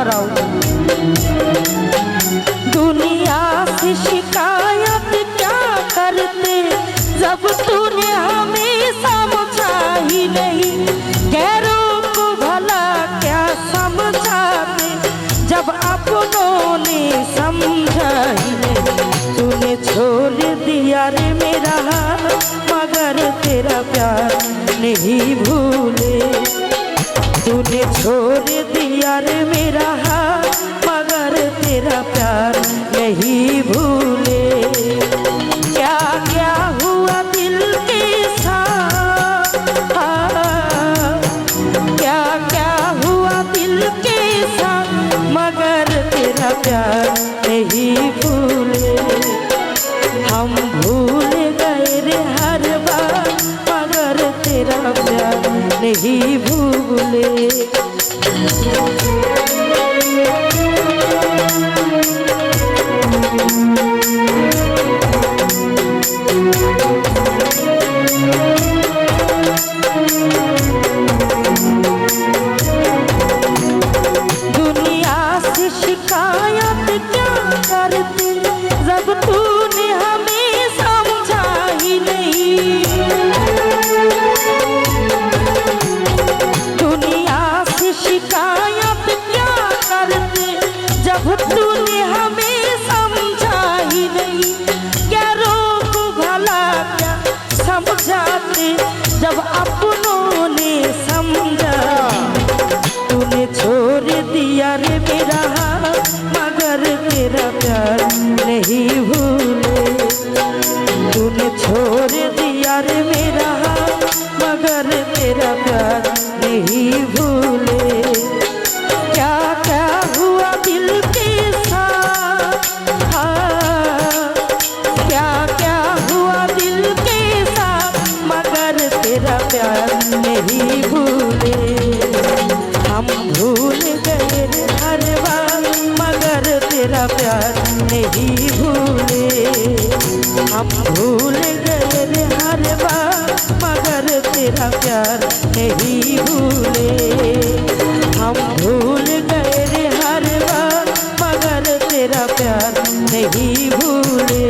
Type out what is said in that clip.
कराओ। दुनिया से शिकायत क्या करते जब तूने हमें समझा ही नहीं। गैरों को भला क्या समझाते जब अपनों ने समझा ही नहीं। तूने छोड़ दिया रे मेरा हाथ मगर तेरा प्यार नहीं भूले। तूने छोड़ दिया रे मेरा हाथ मगर तेरा प्यार नहीं भूले। क्या क्या हुआ दिल के साथ, क्या क्या हुआ दिल के साथ मगर तेरा प्यार नहीं भूले। हम भूल गए रे हर बार मगर तेरा प्यार नहीं भूले। दुनिया से शिकायत क्या करते जब तूने हमें समझा ही नहीं। दुनिया से शिकायत क्या करते जब तूने हमें समझा ही नहीं। गैरों को भला क्या समझाते जब अपनों ने समझा। तूने छोड़ दिया रे मेरा हाथ मगर तेरा प्यार नहीं भूले। तूने छोड़ दिया रे मेरा हाथ मगर तेरा प्यार नहीं भूले। क्या क्या हुआ दिल के साथ, क्या क्या हुआ दिल के साथ मगर तेरा प्यार नहीं भूले। हम भूल गए रे हर बार मगर तेरा प्यार नहीं भूले। हम भूल गए रे हर बार मगर तेरा प्यार नहीं भूले। हम भूल गए रे हर बार मगर तेरा प्यार नहीं भूले।